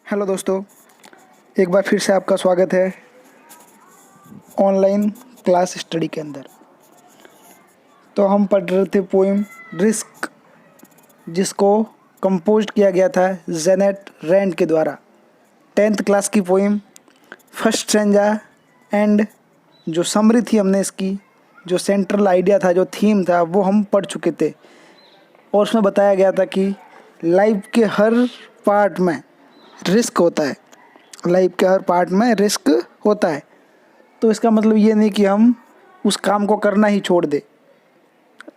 Hello दोस्तों, एक बार फिर से आपका स्वागत है ऑनलाइन क्लास स्टडी के अंदर। तो हम पढ़ रहे थे पोइम रिस्क, जिसको कंपोज किया गया था जेनेट रैंड के द्वारा। 10th क्लास की पोइम फर्स्ट स्टैंजा एंड जो समरी थी हमने इसकी, जो सेंट्रल आइडिया था, जो थीम था, वो हम पढ़ चुके थे। और उसमें बताया गया था कि लाइफ के हर पार्ट में रिस्क होता है। लाइफ के हर पार्ट में रिस्क होता है। तो इसका मतलब ये नहीं कि हम उस काम को करना ही छोड़ दें।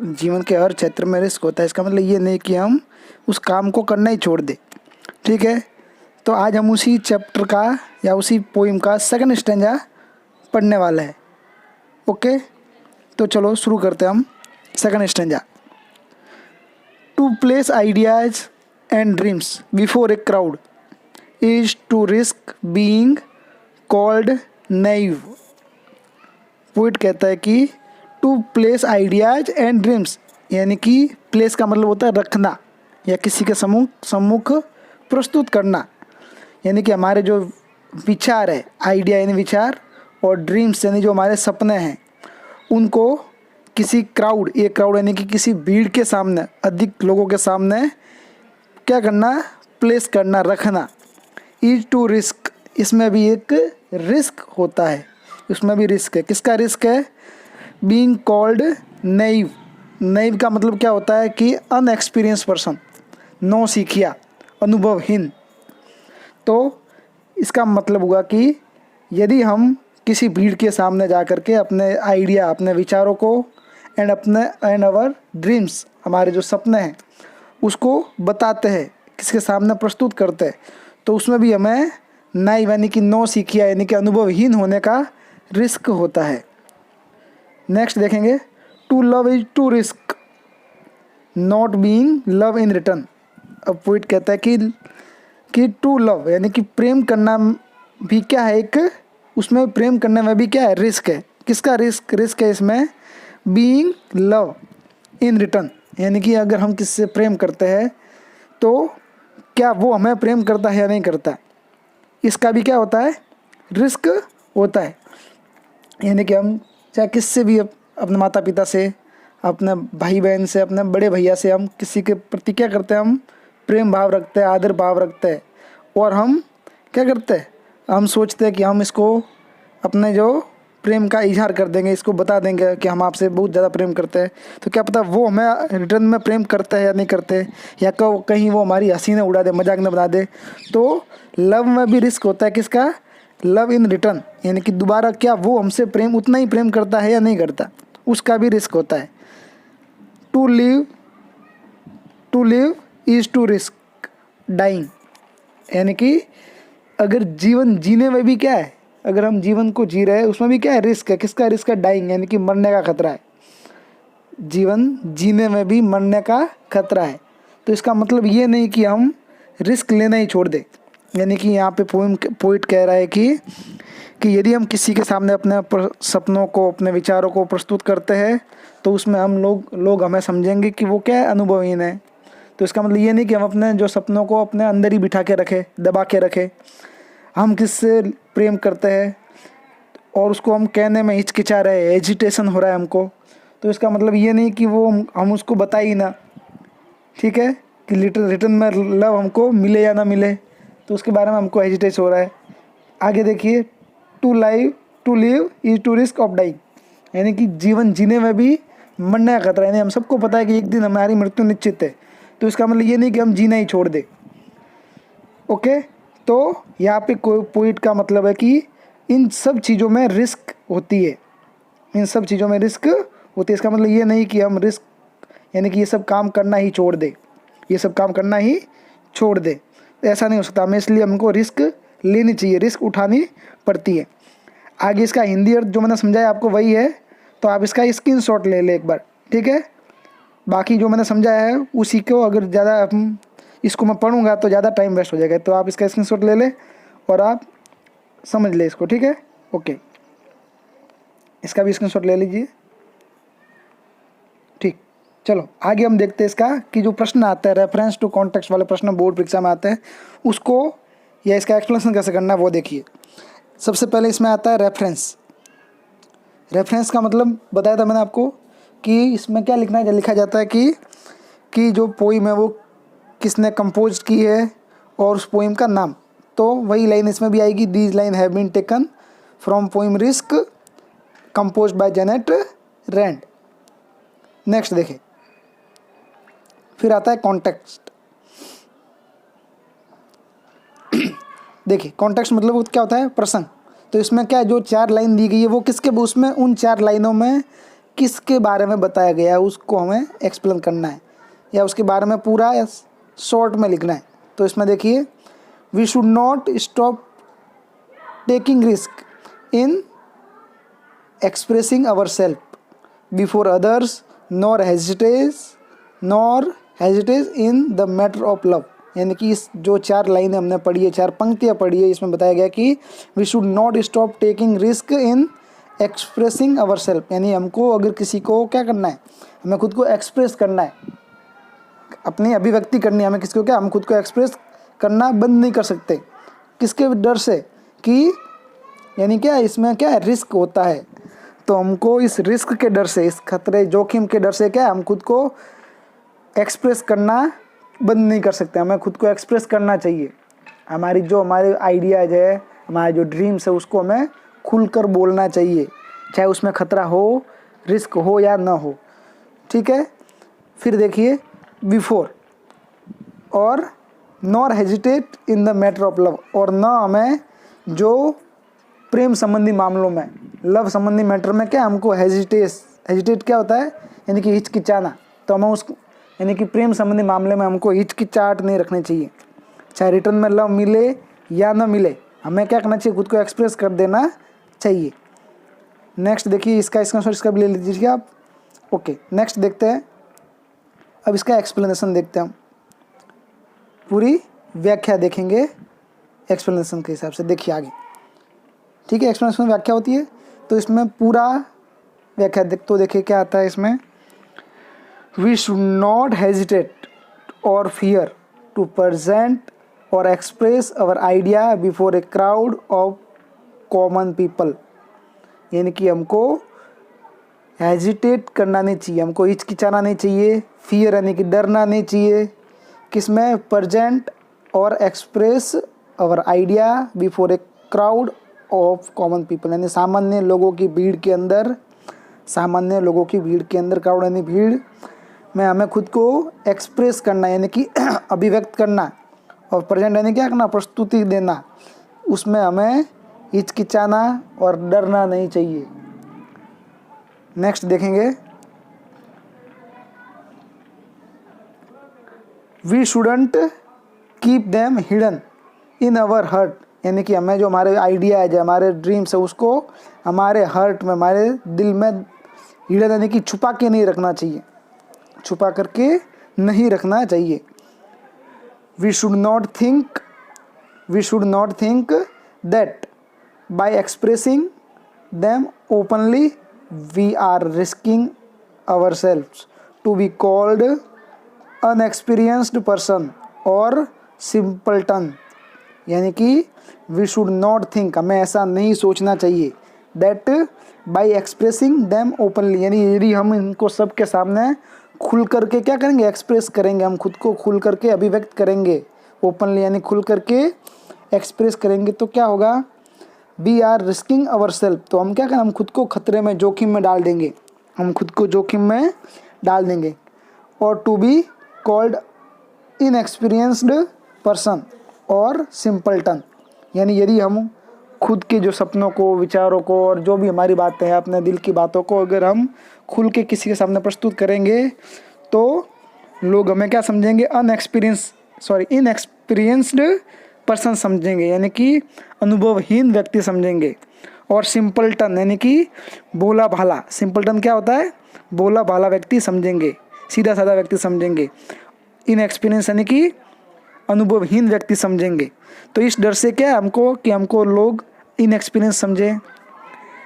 जीवन के हर क्षेत्र में रिस्क होता है, इसका मतलब ये नहीं कि हम उस काम को करना ही छोड़ दें। ठीक है, तो आज हम उसी चैप्टर का या उसी पोइम का सेकंड स्टैंजा पढ़ने वाला है। ओके, तो चलो शुरू करते हैं हम second stanza. To place ideas and dreams before a crowd is to risk being called naive. Poet कहता है कि to place ideas and dreams, यानी कि प्लेस का मतलब होता है रखना या किसी के सम्मुख प्रस्तुत करना। यानी कि हमारे जो विचार है, आइडिया यानी विचार, और ड्रीम्स यानी जो हमारे सपने हैं, उनको किसी क्राउड, ये क्राउड यानी कि किसी भीड़ के सामने, अधिक लोगों के सामने क्या करना, प्लेस करना, रखना। इज टू रिस्क, इसमें भी एक रिस्क होता है, उसमें भी रिस्क है। किसका रिस्क है? बीइंग कॉल्ड नैव। नैव का मतलब क्या होता है कि अनएक्सपीरियंस पर्सन, नौ सीखिया, अनुभवहीन। तो इसका मतलब हुआ कि यदि हम किसी भीड़ के सामने जा कर के अपने आइडिया, अपने विचारों को एंड अवर ड्रीम्स, हमारे जो सपने हैं, उसको बताते हैं, किसके सामने प्रस्तुत करते हैं, तो उसमें भी हमें नाइव यानी कि नौ सीखिया यानी कि अनुभवहीन होने का रिस्क होता है। नेक्स्ट देखेंगे, to love is to risk not being love in return. अब पोइट कहता है कि टू लव यानी कि प्रेम करना भी क्या है, एक उसमें प्रेम करने में भी क्या है, रिस्क है। किसका रिस्क? रिस्क है इसमें बीइंग लव इन रिटर्न, यानी कि अगर हम किससे प्रेम करते हैं तो क्या वो हमें प्रेम करता है या नहीं करता, इसका भी क्या होता है, रिस्क होता है। यानी कि हम चाहे किससे भी, अपने माता पिता से, अपने भाई बहन से, अपने बड़े भैया से, हम किसी के प्रति क्या करते हैं, हम प्रेम भाव रखते हैं, आदर भाव रखते हैं। और हम क्या करते हैं, हम सोचते हैं कि हम इसको अपने जो प्रेम का इजहार कर देंगे, इसको बता देंगे कि हम आपसे बहुत ज़्यादा प्रेम करते हैं। तो क्या पता वो हमें रिटर्न में प्रेम करते हैं या नहीं करते, या कहीं वो हमारी हंसी न उड़ा दे, मजाक न बना दे। तो लव में भी रिस्क होता है। किसका? लव इन रिटर्न, यानी कि दोबारा क्या वो हमसे प्रेम, उतना ही प्रेम करता है या नहीं करता, उसका भी रिस्क होता है। To live is to risk dying, यानी कि अगर जीवन जीने में भी क्या है, अगर हम जीवन को जी रहे हैं, उसमें भी क्या है, रिस्क है। किसका रिस्क है? डाइंग, यानी कि मरने का खतरा है। जीवन जीने में भी मरने का खतरा है। तो इसका मतलब ये नहीं कि हम रिस्क लेना ही छोड़ दें। यानी कि यहाँ पे पोइट कह रहा है कि यदि हम किसी के सामने अपने सपनों को, अपने विचारों को प्रस्तुत करते हैं, तो उसमें हम लोग हमें समझेंगे कि वो क्या है, अनुभवहीन है। तो इसका मतलब ये नहीं कि हम अपने जो सपनों को अपने अंदर ही बिठा के रखें, दबा के रखें। हम किससे प्रेम करते हैं और उसको हम कहने में हिचकिचा रहे हैं, एजिटेशन हो रहा है हमको, तो इसका मतलब ये नहीं कि वो हम उसको बताए ही ना। ठीक है, कि रिटर्न में लव हमको मिले या ना मिले, तो उसके बारे में हमको हेजिटेशन हो रहा है। आगे देखिए, to live is to risk of dying, यानी कि जीवन जीने में भी मरने का खतरा है। यानी हम सबको पता है कि एक दिन हमारी मृत्यु निश्चित है। तो इसका मतलब ये नहीं कि हम जीना ही छोड़ दें। ओके, तो यहाँ पे कोई पॉइंट का मतलब है कि इन सब चीज़ों में रिस्क होती है, इन सब चीज़ों में रिस्क होती है। इसका मतलब ये नहीं कि हम रिस्क, यानी कि ये सब काम करना ही छोड़ दे, ये सब काम करना ही छोड़ दे, ऐसा नहीं हो सकता हमें। इसलिए हमको रिस्क लेनी चाहिए, रिस्क उठानी पड़ती है। आगे इसका हिंदी अर्थ जो मैंने समझाया आपको वही है, तो आप इसका स्क्रीनशॉट ले लें एक बार। ठीक है, बाकी जो मैंने समझाया है उसी को, अगर ज़्यादा इसको मैं पढ़ूंगा तो ज़्यादा टाइम वेस्ट हो जाएगा, तो आप इसका स्क्रीनशॉट ले लें और आप समझ लें इसको। ठीक है, ओके, इसका भी स्क्रीनशॉट ले लीजिए। ठीक, चलो आगे हम देखते हैं इसका कि जो प्रश्न आता है, रेफरेंस टू कॉन्टेक्स्ट वाले प्रश्न बोर्ड परीक्षा में आते हैं, उसको या इसका एक्सप्लेनेशन कैसे करना है वो देखिए। सबसे पहले इसमें आता है रेफरेंस। रेफरेंस का मतलब बताया था मैंने आपको कि इसमें क्या लिखना है, लिखा जाता है कि जो पोइम है वो किसने कंपोज की है और उस पोइम का नाम। तो वही लाइन इसमें भी आएगी, these line have been taken from poem risk compose by Janet Rand. Next देखें, फिर आता है कॉन्टेक्स्ट। देखिए कॉन्टेक्स्ट मतलब वो क्या होता है, प्रसंग। तो इसमें क्या है, जो 4 लाइन दी गई है वो किसके, उसमें उन 4 लाइनों में किसके बारे में बताया गया है उसको हमें एक्सप्लेन करना है, या उसके बारे में पूरा शॉर्ट में लिखना है। तो इसमें देखिए, we should not stop taking risk in expressing our self before others nor hesitate in the matter of love. यानी कि इस जो 4 लाइनें हमने पढ़ी है, 4 पंक्तियाँ पढ़ी है, इसमें बताया गया कि we should not stop taking risk in expressing our self. यानी हमको अगर किसी को क्या करना है, हमें खुद को एक्सप्रेस करना है, अपनी अभिव्यक्ति करनी है, हमें किसी को क्या, हम खुद को एक्सप्रेस करना बंद नहीं कर सकते। किसके डर से कि, यानी क्या इसमें क्या है, रिस्क होता है। तो हमको इस रिस्क के डर से, इस खतरे जोखिम के डर से क्या, हम खुद को एक्सप्रेस करना बंद नहीं कर सकते। हमें खुद को एक्सप्रेस करना चाहिए। हमारे आइडियाज़ है, हमारे जो ड्रीम्स है, उसको हमें खुलकर बोलना चाहिए, चाहे उसमें खतरा हो, रिस्क हो या ना हो। ठीक है। फिर देखिए, बिफोर और nor hesitate in the matter of love, और न हमें जो प्रेम संबंधी मामलों में, लव संबंधी मैटर में क्या, हमको हेजिटेट क्या होता है, यानी कि हिचकिचाना। तो हमें उस यानी कि प्रेम संबंधी मामले में हमको हिचकिचाहट नहीं रखनी चाहिए, चाहे रिटर्न में लव मिले या न मिले, हमें क्या करना चाहिए, खुद को एक्सप्रेस कर देना चाहिए। नेक्स्ट देखिए, इसका भी ले लीजिए आप। ओके, नेक्स्ट देखते हैं। अब इसका एक्सप्लेनेशन देखते हैं हम, पूरी व्याख्या देखेंगे एक्सप्लेनेशन के हिसाब से। देखिए आगे, ठीक है। एक्सप्लेनेशन में व्याख्या होती है, तो इसमें पूरा व्याख्या देखिए क्या आता है इसमें। वी शुड नॉट हेजिटेट और फियर टू प्रेजेंट और express our idea before a crowd of common people. यानी कि हमको हेजिटेट करना नहीं चाहिए, हमको हिचकिचाना नहीं चाहिए, फियर यानी कि डरना नहीं चाहिए, किसमें, प्रेजेंट और express our idea before a crowd of common people. यानी सामान्य लोगों की भीड़ के अंदर, क्राउड यानी भीड़ में हमें खुद को एक्सप्रेस करना, यानी कि अभिव्यक्त करना, और प्रेजेंट यानी क्या करना, प्रस्तुति देना, उसमें हमें हिचकिचाना और डरना नहीं चाहिए। नेक्स्ट देखेंगे, we shouldn't keep them hidden in our heart. यानी कि हमें जो हमारे आइडियाज है, हमारे ड्रीम्स है, उसको हमारे हर्ट में, हमारे दिल में हिडन यानी कि छुपा के नहीं रखना चाहिए, छुपा करके नहीं रखना चाहिए। We should not think that by expressing them openly we are risking ourselves to be called unexperienced person और सिंपलटन। यानी कि वी शुड नॉट थिंक, हमें ऐसा नहीं सोचना चाहिए, that by expressing them openly, यानी यदि हम इनको सबके सामने खुल करके क्या करेंगे, एक्सप्रेस करेंगे, हम खुद को खुल करके अभिव्यक्त करेंगे, ओपनली यानी खुल करके एक्सप्रेस करेंगे, तो क्या होगा, we are risking ourself. तो हम क्या करें, हम खुद को खतरे में, जोखिम में डाल देंगे, और to be called inexperienced person और सिंपलटन। यानी यदि हम खुद के जो सपनों को, विचारों को, और जो भी हमारी बातें हैं, अपने दिल की बातों को अगर हम खुल के किसी के सामने प्रस्तुत करेंगे, तो लोग हमें क्या समझेंगे, इनएक्सपीरियंस्ड पर्सन समझेंगे, यानी कि अनुभवहीन व्यक्ति समझेंगे, और सिंपलटन यानी कि भोला भाला। सिंपलटन क्या होता है, भोला भाला व्यक्ति समझेंगे, सीधा साधा व्यक्ति समझेंगे। इनएक्सपीरियंस यानी कि अनुभवहीन व्यक्ति समझेंगे। तो इस डर से क्या हमको लोग इनएक्सपीरियंस समझे,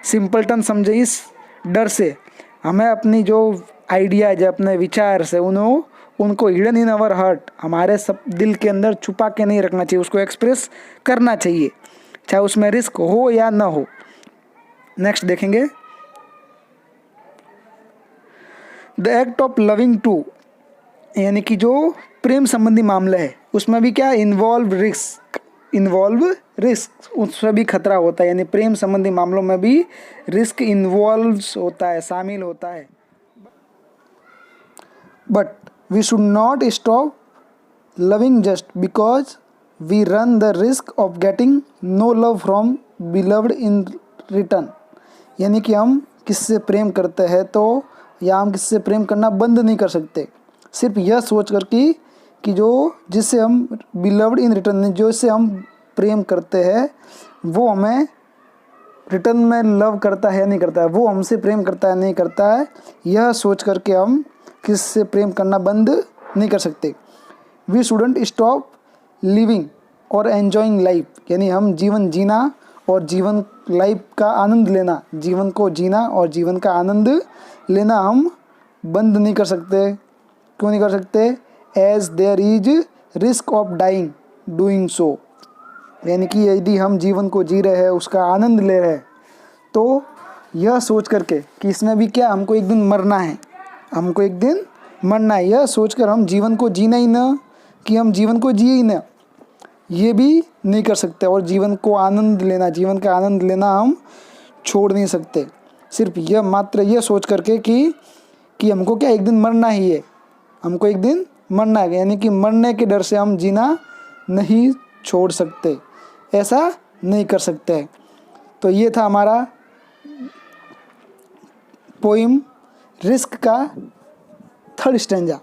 सिंपलटन समझे, इस डर से हमें अपनी जो आइडियाज है, अपने विचार से उन्हें उनको हिडन इन आवर हार्ट, हमारे सब दिल के अंदर छुपा के नहीं रखना चाहिए, उसको एक्सप्रेस करना चाहिए, चाहे उसमें रिस्क हो या ना हो। नेक्स्ट देखेंगे, the act of loving too, यानी कि जो प्रेम संबंधी मामला है उसमें भी क्या इन्वॉल्व रिस्क, उसमें भी खतरा होता है, यानी प्रेम संबंधी मामलों में भी रिस्क इन्वॉल्व होता है, शामिल होता है। But we should not stop loving just because we run the risk of getting no love from beloved in return, यानी कि हम किससे प्रेम करते हैं तो या हम किससे प्रेम करना बंद नहीं कर सकते सिर्फ यह सोच कर कि जो जिससे हम बिलव्ड इन रिटर्न, जो इससे हम प्रेम करते हैं वो हमें रिटर्न में लव करता है या नहीं करता है, वो हमसे प्रेम करता है नहीं करता है, यह सोच करके हम किससे प्रेम करना बंद नहीं कर सकते। वी शुडंट स्टॉप लिविंग और एन्जॉइंग लाइफ, यानी हम जीवन जीना और जीवन लाइफ का आनंद लेना, जीवन को जीना और जीवन का आनंद लेना हम बंद नहीं कर सकते। क्यों नहीं कर सकते? As there is risk of dying doing so, यानी कि यदि हम जीवन को जी रहे हैं, उसका आनंद ले रहे हैं, तो यह सोच करके कि इसमें भी क्या हमको एक दिन मरना है, हमको एक दिन मरना है, यह सोचकर हम जीवन को जीना ही ना, कि हम जीवन को जिए ही ना, ये भी नहीं कर सकते। और जीवन को आनंद लेना, जीवन का आनंद लेना हम छोड़ नहीं सकते, सिर्फ यह मात्र यह सोच करके कि हमको क्या एक दिन मरना ही है, हमको एक दिन मरना है, यानी कि मरने के डर से हम जीना नहीं छोड़ सकते, ऐसा नहीं कर सकते। तो ये था हमारा पोइम रिस्क का थर्ड स्टैंजा।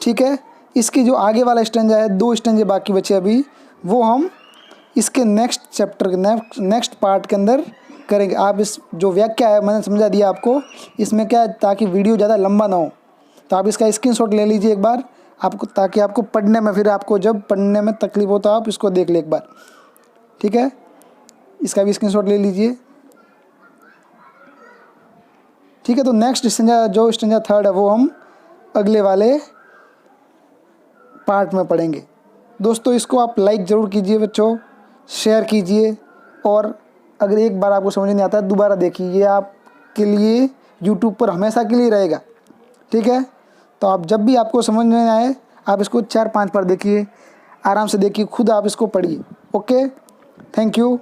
ठीक है, इसकी जो आगे वाला स्टैंजा है, 2 स्टैंजे बाकी बचे अभी, वो हम इसके नेक्स्ट चैप्टर के नेक्स्ट पार्ट के अंदर करेंगे। आप इस जो व्याख्या है मैंने समझा दिया आपको, इसमें क्या है ताकि वीडियो ज़्यादा लंबा ना हो, तो आप इसका स्क्रीनशॉट ले लीजिए एक बार आपको, ताकि आपको पढ़ने में, फिर आपको जब पढ़ने में तकलीफ हो तो आप इसको देख ले एक बार। ठीक है, इसका भी स्क्रीनशॉट ले लीजिए। ठीक है, तो नेक्स्ट स्टैंजा जो स्टैंजा थर्ड है वो हम अगले वाले पार्ट में पढ़ेंगे। दोस्तों इसको आप लाइक ज़रूर कीजिए बच्चों, शेयर कीजिए, और अगर एक बार आपको समझ नहीं आता है दोबारा देखिए, ये आपके लिए यूट्यूब पर हमेशा के लिए रहेगा। ठीक है, तो आप जब भी आपको समझ में आए आप इसको 4-5 बार देखिए, आराम से देखिए, खुद आप इसको पढ़िए। Okay, thank you.